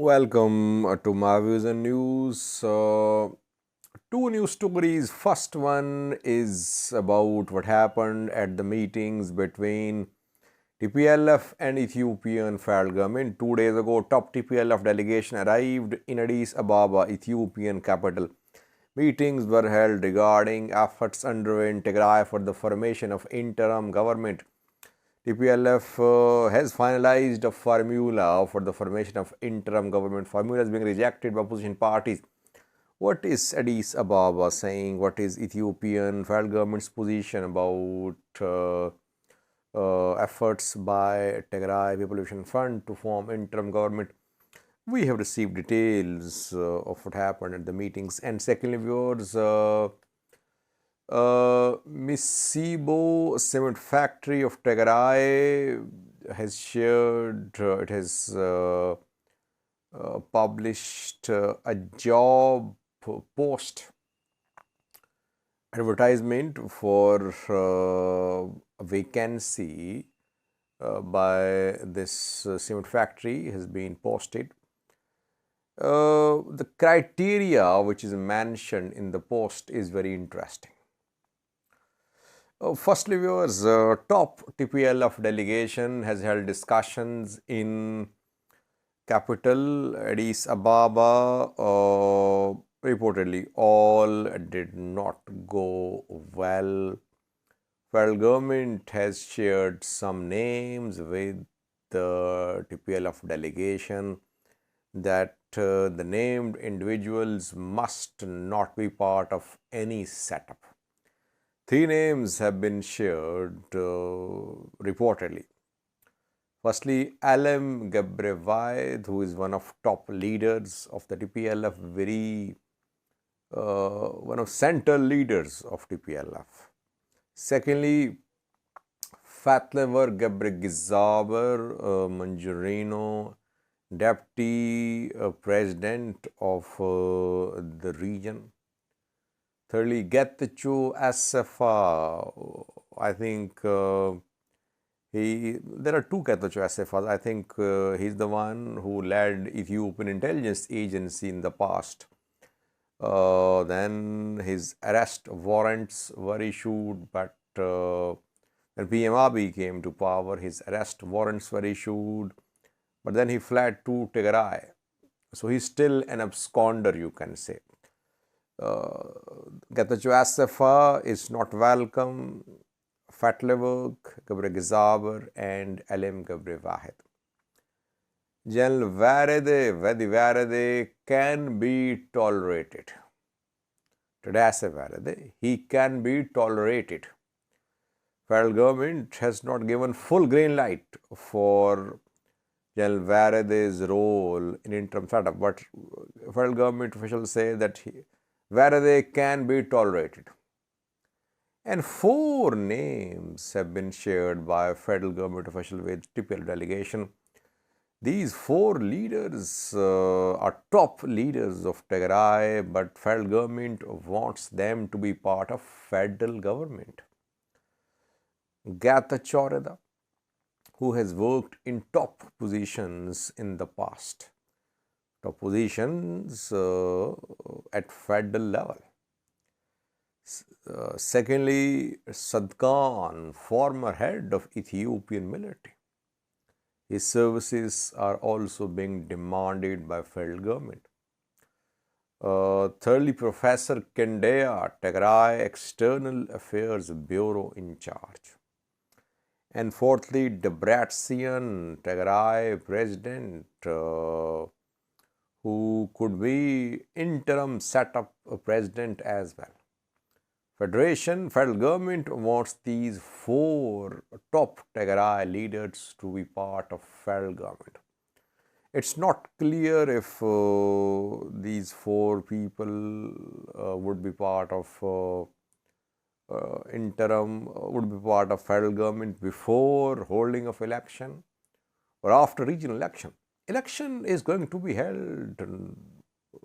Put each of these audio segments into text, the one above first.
Welcome to my views and news. Two news stories. First one is about what happened at the meetings between TPLF and Ethiopian federal government. 2 days ago, top TPLF delegation arrived in Addis Ababa, Ethiopian capital. Meetings were held regarding efforts underway in Tigray for the formation of interim government. TPLF has finalized a formula for the formation of interim government. Formula is being rejected by opposition parties. What is Addis Ababa saying? What is Ethiopian federal government's position about efforts by Tigray Population Fund to form interim government? We have received details of what happened at the meetings. And secondly, viewers, Mesebo cement factory of Tigray has shared, it has published a job post advertisement for a vacancy by this cement factory has been posted. The criteria which is mentioned in the post is very interesting. Firstly, viewers, top TPLF delegation has held discussions in capital Addis Ababa. Reportedly, all did not go well. Federal government has shared some names with the TPLF delegation that the named individuals must not be part of any setup. Three names have been shared reportedly. Firstly, Alem Gebrevaid, who is one of top leaders of the TPLF, one of central leaders of TPLF. Secondly, Fatlever Gebregizaber Manjurino, deputy president of the region. Thirdly, Getachew Asafa. I think there are two Getachew Asafas. I think he's the one who led Ethiopian intelligence agency in the past. Then his arrest warrants were issued, but when PM Abiy came to power, his arrest warrants were issued, but then he fled to Tigray. So he's still an absconder, you can say. Getachew Asafa is not welcome. Fatleverg, Gebregizaber, and Alem Gebrevaid. General Vedi Varede can be tolerated. Tadase Varede, he can be tolerated. Federal government has not given full green light for General Varede's role in interim setup, but federal government officials say that Varede can be tolerated. And four names have been shared by federal government officials with TPL delegation. These four leaders are top leaders of Tigray, but federal government wants them to be part of federal government. Getachew, who has worked in top positions in the past, top positions at federal level. Secondly, Sadkan, former head of Ethiopian military. His services are also being demanded by federal government. Thirdly, Professor Kendea, Tigray External Affairs Bureau in charge. And fourthly, Debretsion, Tigray president, who could be interim setup president as well. Federal government wants these four top Tigray leaders to be part of federal government. It's not clear if these four people would be part of interim, would be part of federal government before holding of election or after regional election. Election is going to be held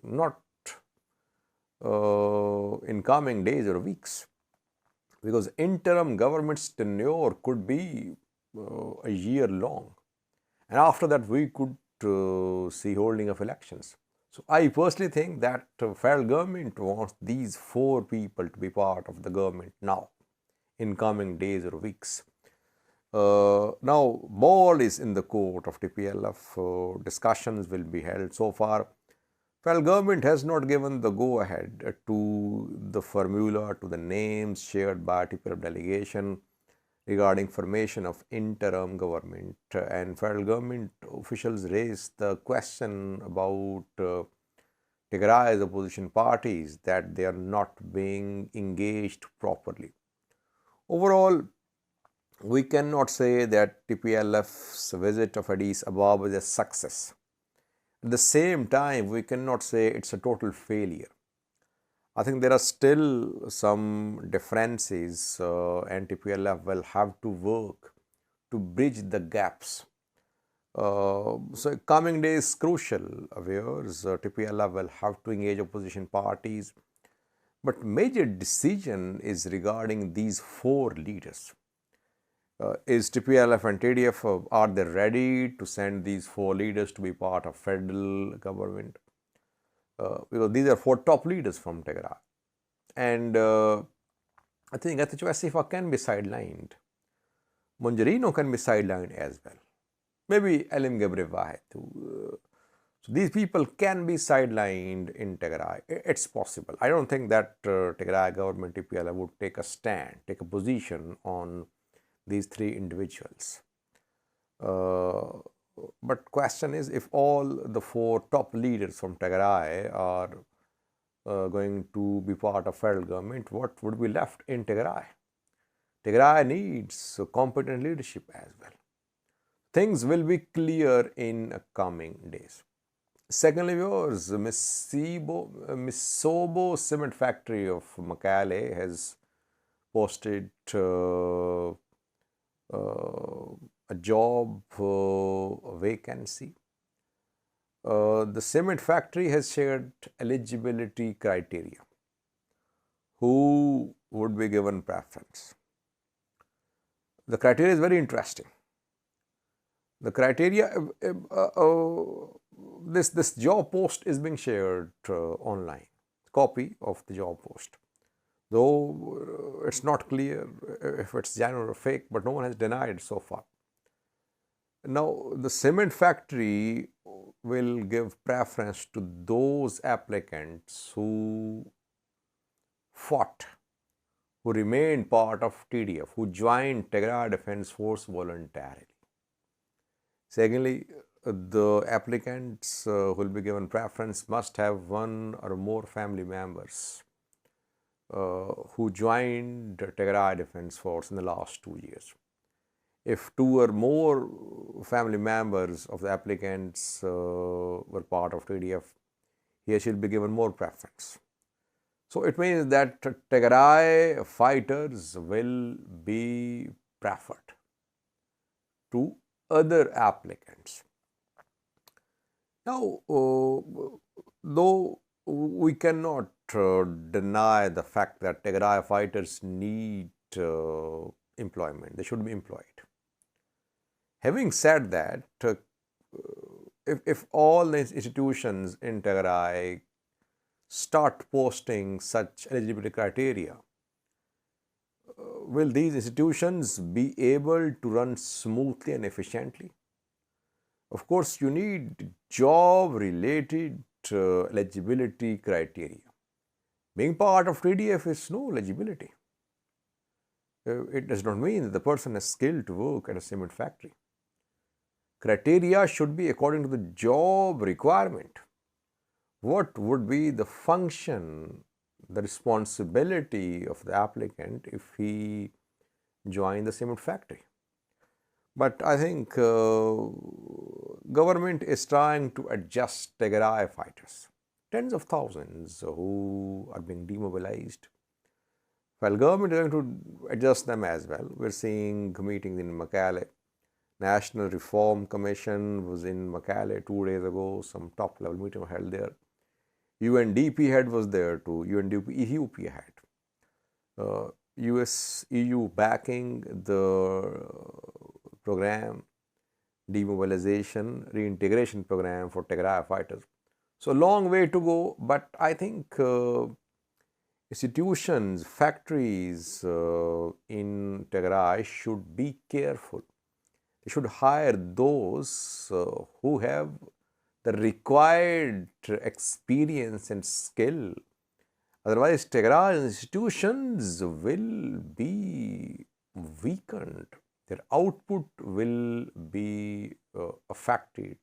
not in coming days or weeks, because interim government's tenure could be a year long, and after that we could see holding of elections. So I personally think that federal government wants these 4 people to be part of the government now, in coming days or weeks. Now, ball is in the court of TPLF. Discussions will be held. So far, federal government has not given the go-ahead to the formula, to the names shared by TPLF delegation regarding formation of interim government, and federal government officials raised the question about Tigray's opposition parties that they are not being engaged properly. Overall, we cannot say that TPLF's visit of Addis Ababa is a success. At the same time, we cannot say it's a total failure. I think there are still some differences, and TPLF will have to work to bridge the gaps. So coming days crucial, viewers. TPLF will have to engage opposition parties, but major decision is regarding these 4 leaders. Is TPLF and TDF, are they ready to send these 4 leaders to be part of federal government? Because these are 4 top leaders from Tigray. And I think Ethiopia can be sidelined. Monjarino can be sidelined as well. Maybe Elim Gebre Wahed. So these people can be sidelined in Tigray. It's possible. I don't think that Tigray government, TPLF, would take a stand, take a position on these 3 individuals. But question is, if all the 4 top leaders from Tigray are going to be part of federal government, what would be left in Tigray? Tigray needs competent leadership as well. Things will be clear in coming days. Secondly, viewers, Mesebo cement factory of Mekelle has posted a job vacancy. The cement factory has shared eligibility criteria. Who would be given preference? The criteria is very interesting. The criteria, this job post is being shared online. Copy of the job post. Though it's not clear if it's genuine or fake, but no one has denied so far. Now, the cement factory will give preference to those applicants who fought, who remained part of TDF, who joined Tigray Defense Force voluntarily. Secondly, the applicants who will be given preference must have 1 or more family members who joined Tigray Defense Force in the last 2 years. If 2 or more family members of the applicants were part of TDF, he or she will be given more preference. So it means that Tigray fighters will be preferred to other applicants. Now, though we cannot deny the fact that Tigray fighters need employment, they should be employed. Having said that, if all the institutions in Tigray start posting such eligibility criteria, will these institutions be able to run smoothly and efficiently? Of course, you need job-related eligibility criteria. Being part of TDF is no eligibility. It does not mean that the person has skill to work at a cement factory. Criteria should be according to the job requirement. What would be the function, the responsibility of the applicant if he joined the cement factory? But I think government is trying to adjust Tigray fighters, tens of thousands who are being demobilized. Well, government is going to adjust them as well. We're seeing meetings in Mekelle. National Reform Commission was in Mekelle 2 days ago. Some top level meeting held there. UNDP head was there too. UNDP Ethiopia head. US EU backing the program. demobilization, reintegration program for Tigray fighters. So long way to go, but I think institutions, factories in Tigray should be careful. They should hire those who have the required experience and skill. Otherwise, Tigray institutions will be weakened. Their output will be affected.